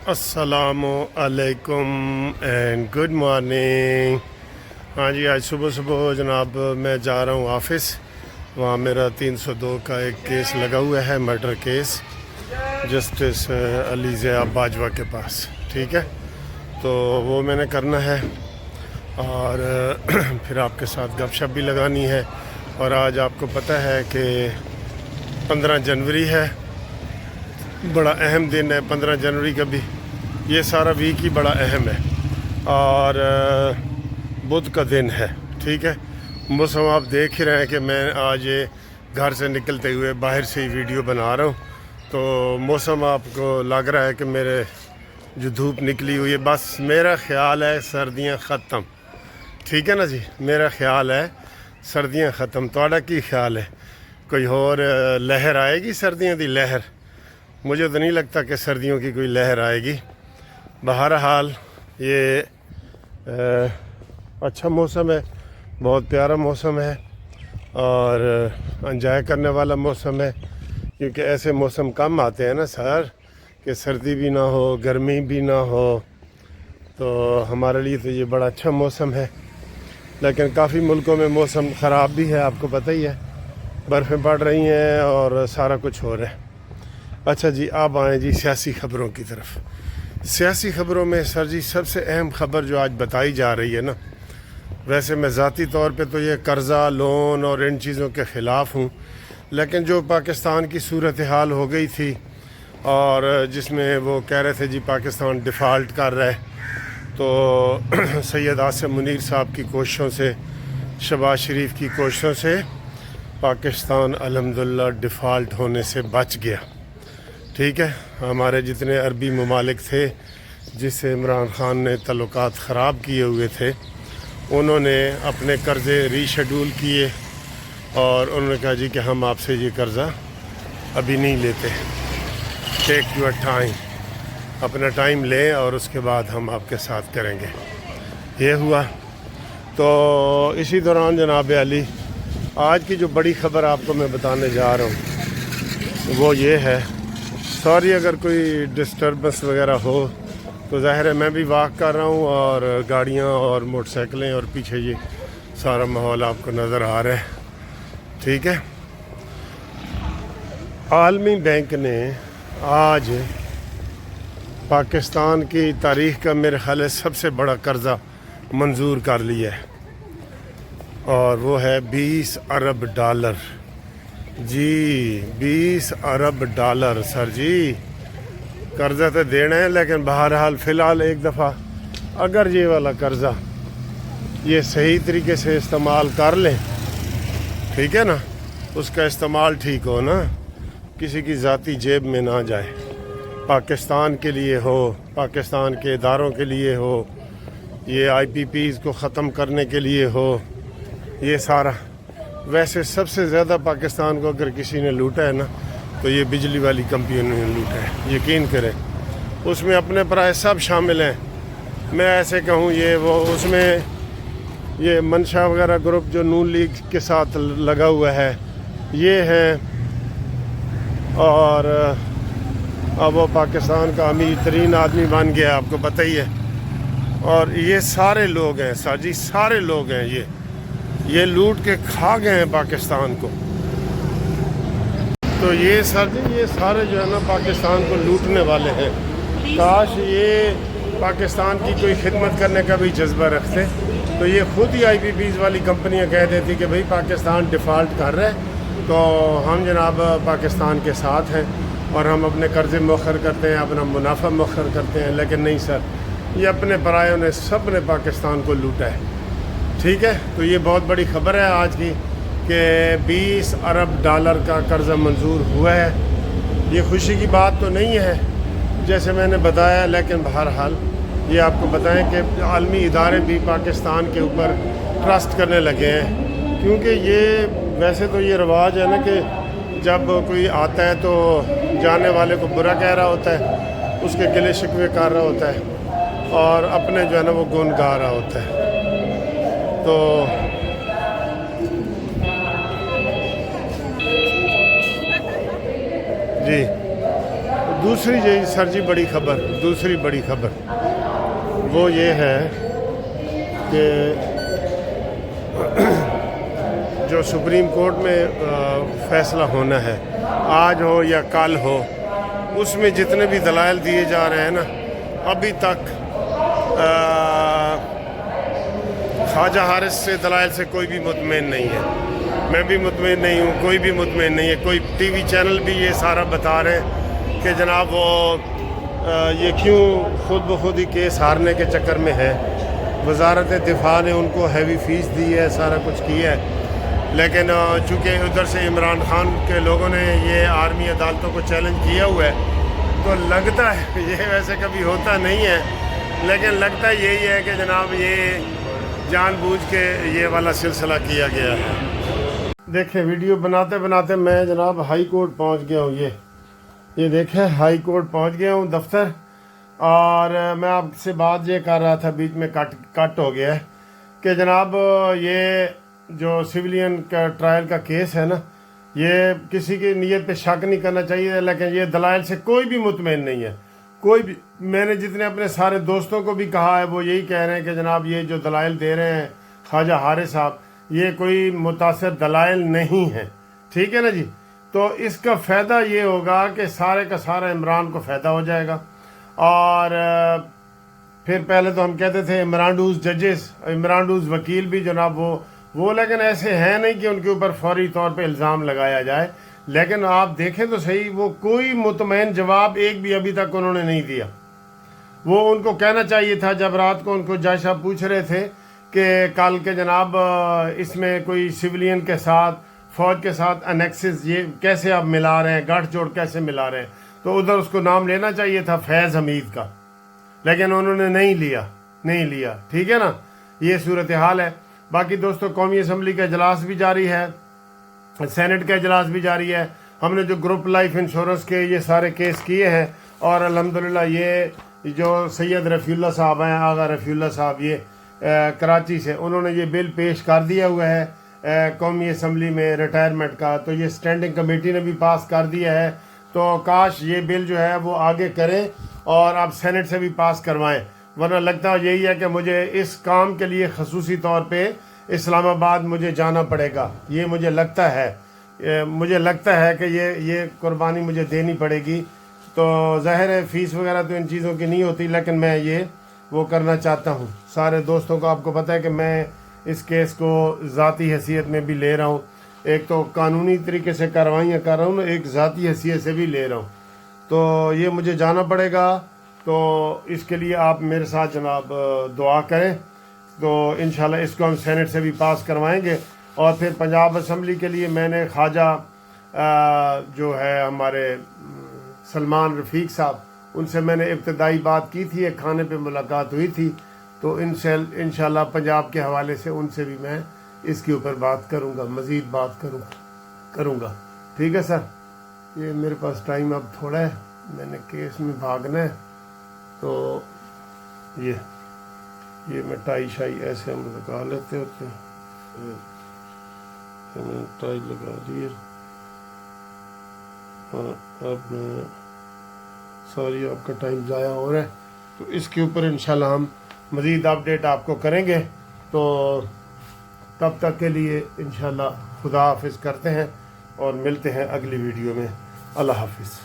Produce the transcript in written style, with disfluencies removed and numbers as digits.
السلام علیکم and good morning. ہاں جی، آج صبح صبح جناب میں جا رہا ہوں آفس۔ وہاں میرا 302 کا ایک کیس لگا ہوا ہے، مرڈر کیس، جسٹس علی ضیاء باجوہ کے پاس، ٹھیک ہے؟ تو وہ میں نے کرنا ہے اور پھر آپ کے ساتھ گپ شپ بھی لگانی ہے۔ اور آج آپ کو پتہ ہے کہ 15 جنوری ہے، بڑا اہم دن ہے 15 جنوری کا بھی۔ یہ سارا ویک ہی بڑا اہم ہے اور بدھ کا دن ہے، ٹھیک ہے؟ موسم آپ دیکھ ہی رہے ہیں کہ میں آج یہ گھر سے نکلتے ہوئے باہر سے ہی ویڈیو بنا رہا ہوں، تو موسم آپ کو لگ رہا ہے کہ میرے جو دھوپ نکلی ہوئی ہے، بس میرا خیال ہے سردیاں ختم، ٹھیک ہے نا جی؟ میرا خیال ہے سردیاں ختم۔ تہاڈا کی خیال ہے؟ کوئی اور لہر آئے گی سردیوں کی لہر؟ مجھے تو نہیں لگتا کہ سردیوں کی کوئی لہر آئے گی۔ بہرحال یہ اچھا موسم ہے، بہت پیارا موسم ہے اور انجوائے کرنے والا موسم ہے، کیونکہ ایسے موسم کم آتے ہیں نا سر، کہ سردی بھی نہ ہو گرمی بھی نہ ہو، تو ہمارے لیے تو یہ بڑا اچھا موسم ہے۔ لیکن کافی ملکوں میں موسم خراب بھی ہے، آپ کو پتہ ہی ہے، برفیں پڑ رہی ہیں اور سارا کچھ ہو رہا ہے۔ اچھا جی، آپ آئیں جی سیاسی خبروں کی طرف۔ سیاسی خبروں میں سر جی سب سے اہم خبر جو آج بتائی جا رہی ہے نا، ویسے میں ذاتی طور پہ تو یہ قرضہ، لون اور ان چیزوں کے خلاف ہوں، لیکن جو پاکستان کی صورتحال ہو گئی تھی اور جس میں وہ کہہ رہے تھے جی پاکستان ڈیفالٹ کر رہا ہے، تو سید عاصم منیر صاحب کی کوششوں سے، شہباز شریف کی کوششوں سے پاکستان الحمدللہ ڈیفالٹ ہونے سے بچ گیا، ٹھیک ہے؟ ہمارے جتنے عربی ممالک تھے جس سے عمران خان نے تعلقات خراب کیے ہوئے تھے، انہوں نے اپنے قرضے ری شیڈول کیے اور انہوں نے کہا جی کہ ہم آپ سے یہ قرضہ ابھی نہیں لیتے، ٹیک یور ٹائم، اپنا ٹائم لیں اور اس کے بعد ہم آپ کے ساتھ کریں گے۔ یہ ہوا۔ تو اسی دوران جناب علی، آج کی جو بڑی خبر آپ کو میں بتانے جا رہا ہوں وہ یہ ہے، سوری اگر کوئی ڈسٹربنس وغیرہ ہو، تو ظاہر ہے میں بھی واک کر رہا ہوں اور گاڑیاں اور موٹر سائیکلیں اور پیچھے یہ سارا ماحول آپ کو نظر آ رہا ہے، ٹھیک ہے؟ عالمی بینک نے آج پاکستان کی تاریخ کا میرے خیال ہے سب سے بڑا قرضہ منظور کر لیا ہے، اور وہ ہے 20 ارب ڈالر۔ جی 20 ارب ڈالر سر جی، قرضہ تو دینا ہے، لیکن بہرحال فی الحال ایک دفعہ اگر یہ والا قرضہ یہ صحیح طریقے سے استعمال کر لیں، ٹھیک ہے نا، اس کا استعمال ٹھیک ہو نا، کسی کی ذاتی جیب میں نہ جائے، پاکستان کے لیے ہو، پاکستان کے اداروں کے لیے ہو، یہ آئی پی پیز کو ختم کرنے کے لیے ہو، یہ سارا۔ ویسے سب سے زیادہ پاکستان کو اگر کسی نے لوٹا ہے نا، تو یہ بجلی والی کمپنیوں نے لوٹا ہے، یقین کریں، اس میں اپنے پرائے سب شامل ہیں۔ میں ایسے کہوں یہ وہ، اس میں یہ منشا وغیرہ گروپ جو نون لیگ کے ساتھ لگا ہوا ہے یہ ہیں، اور اب وہ پاکستان کا امیر ترین آدمی بن گیا، آپ کو پتہ ہی ہے، اور یہ سارے لوگ ہیں سر جی، سارے لوگ ہیں، یہ لوٹ کے کھا گئے ہیں پاکستان کو۔ تو یہ سر جی یہ سارے جو ہے نا پاکستان کو لوٹنے والے ہیں۔ کاش یہ پاکستان کی کوئی خدمت کرنے کا بھی جذبہ رکھتے، تو یہ خود ہی آئی پی پیز والی کمپنیاں کہہ دیتی کہ بھئی پاکستان ڈیفالٹ کر رہے ہیں تو ہم جناب پاکستان کے ساتھ ہیں اور ہم اپنے قرضے مؤخر کرتے ہیں، اپنا منافع مؤخر کرتے ہیں، لیکن نہیں سر، یہ اپنے پرایوں نے سب نے پاکستان کو لوٹا ہے، ٹھیک ہے؟ تو یہ بہت بڑی خبر ہے آج کی کہ 20 ارب ڈالر کا قرضہ منظور ہوا ہے۔ یہ خوشی کی بات تو نہیں ہے جیسے میں نے بتایا، لیکن بہرحال یہ آپ کو بتائیں کہ عالمی ادارے بھی پاکستان کے اوپر ٹرسٹ کرنے لگے ہیں، کیونکہ یہ ویسے تو یہ رواج ہے نا کہ جب کوئی آتا ہے تو جانے والے کو برا کہہ رہا ہوتا ہے، اس کے گلے شکوے کر رہا ہوتا ہے اور اپنے جو ہے نا وہ گن گا رہا ہوتا ہے۔ تو جی دوسری جی سر جی بڑی خبر، دوسری بڑی خبر وہ یہ ہے کہ جو سپریم کورٹ میں فیصلہ ہونا ہے، آج ہو یا کل ہو، اس میں جتنے بھی دلائل دیے جا رہے ہیں نا، ابھی تک خواجہ حارث سے دلائل سے کوئی بھی مطمئن نہیں ہے، میں بھی مطمئن نہیں ہوں، کوئی بھی مطمئن نہیں ہے۔ کوئی ٹی وی چینل بھی یہ سارا بتا رہے ہیں کہ جناب وہ یہ کیوں خود بخود ہی کیس ہارنے کے چکر میں ہے۔ وزارت دفاع نے ان کو ہیوی فیس دی ہے، سارا کچھ کیا ہے، لیکن چونکہ ادھر سے عمران خان کے لوگوں نے یہ آرمی عدالتوں کو چیلنج کیا ہوا ہے، تو لگتا ہے یہ ویسے کبھی ہوتا نہیں ہے، لیکن لگتا یہی ہے کہ جناب یہ جان بوجھ کے یہ والا سلسلہ کیا گیا ہے۔ دیکھیں ویڈیو بناتے بناتے میں جناب ہائی کورٹ پہنچ گیا ہوں، یہ دیکھیں ہائی کورٹ پہنچ گیا ہوں دفتر، اور میں آپ سے بات یہ کر رہا تھا، بیچ میں کٹ ہو گیا ہے کہ جناب یہ جو سویلین کا ٹرائل کا کیس ہے نا، یہ کسی کی نیت پہ شک نہیں کرنا چاہیے، لیکن یہ دلائل سے کوئی بھی مطمئن نہیں ہے، کوئی بھی۔ میں نے جتنے اپنے سارے دوستوں کو بھی کہا ہے، وہ یہی کہہ رہے ہیں کہ جناب یہ جو دلائل دے رہے ہیں خواجہ حارث صاحب، یہ کوئی متاثر دلائل نہیں ہے، ٹھیک ہے نا جی۔ تو اس کا فائدہ یہ ہوگا کہ سارے کا سارا عمران کو فائدہ ہو جائے گا، اور پھر پہلے تو ہم کہتے تھے عمران ڈوز ججز، عمران ڈوز وکیل بھی جناب وہ لیکن ایسے ہیں نہیں کہ ان کے اوپر فوری طور پہ الزام لگایا جائے، لیکن آپ دیکھیں تو صحیح، وہ کوئی مطمئن جواب ایک بھی ابھی تک انہوں نے نہیں دیا۔ وہ ان کو کہنا چاہیے تھا جب رات کو ان کو جج صاحب پوچھ رہے تھے کہ کل کے جناب اس میں کوئی سویلین کے ساتھ فوج کے ساتھ انیکسز یہ کیسے آپ ملا رہے ہیں، گٹھ جوڑ کیسے ملا رہے ہیں، تو ادھر اس کو نام لینا چاہیے تھا فیض حمید کا، لیکن انہوں نے نہیں لیا، ٹھیک ہے نا۔ یہ صورتحال ہے۔ باقی دوستو قومی اسمبلی کا اجلاس بھی جاری ہے، سینٹ کا اجلاس بھی جاری ہے۔ ہم نے جو گروپ لائف انشورنس کے یہ سارے کیس کیے ہیں، اور الحمدللہ یہ جو سید رفیع اللہ صاحب ہیں، آغا رفیع اللہ صاحب، یہ کراچی سے، انہوں نے یہ بل پیش کر دیا ہوا ہے قومی اسمبلی میں ریٹائرمنٹ کا، تو یہ اسٹینڈنگ کمیٹی نے بھی پاس کر دیا ہے۔ تو کاش یہ بل جو ہے وہ آگے کریں اور آپ سینٹ سے بھی پاس کروائیں، ورنہ لگتا یہی ہے کہ مجھے اس کام کے لیے خصوصی طور پہ اسلام آباد مجھے جانا پڑے گا۔ یہ مجھے لگتا ہے کہ یہ قربانی مجھے دینی پڑے گی۔ تو ظاہر ہے فیس وغیرہ تو ان چیزوں کی نہیں ہوتی، لیکن میں یہ وہ کرنا چاہتا ہوں۔ سارے دوستوں کو آپ کو پتہ ہے کہ میں اس کیس کو ذاتی حیثیت میں بھی لے رہا ہوں، ایک تو قانونی طریقے سے کارروائیاں کر رہا ہوں، ایک ذاتی حیثیت سے بھی لے رہا ہوں۔ تو یہ مجھے جانا پڑے گا، تو اس کے لیے آپ میرے ساتھ جناب دعا کریں، تو انشاءاللہ اس کو ہم سینٹ سے بھی پاس کروائیں گے۔ اور پھر پنجاب اسمبلی کے لیے میں نے خواجہ جو ہے ہمارے سلمان رفیق صاحب، ان سے میں نے ابتدائی بات کی تھی، ایک کھانے پہ ملاقات ہوئی تھی، تو انشاءاللہ پنجاب کے حوالے سے ان سے بھی میں اس کے اوپر بات کروں گا، مزید بات کروں گا، ٹھیک ہے سر۔ یہ میرے پاس ٹائم اب تھوڑا ہے، میں نے کیس میں بھاگنا ہے، تو یہ میں ٹائی شائی ایسے ہم لگا لیتے ہوتے ہیں، میں نے ٹائی لگا دی ہے، ہاں اب میں سوری آپ کا ٹائم ضائع ہو رہا ہے، تو اس کے اوپر انشاءاللہ ہم مزید اپڈیٹ آپ کو کریں گے۔ تو تب تک کے لیے انشاءاللہ خدا حافظ کرتے ہیں، اور ملتے ہیں اگلی ویڈیو میں۔ اللہ حافظ۔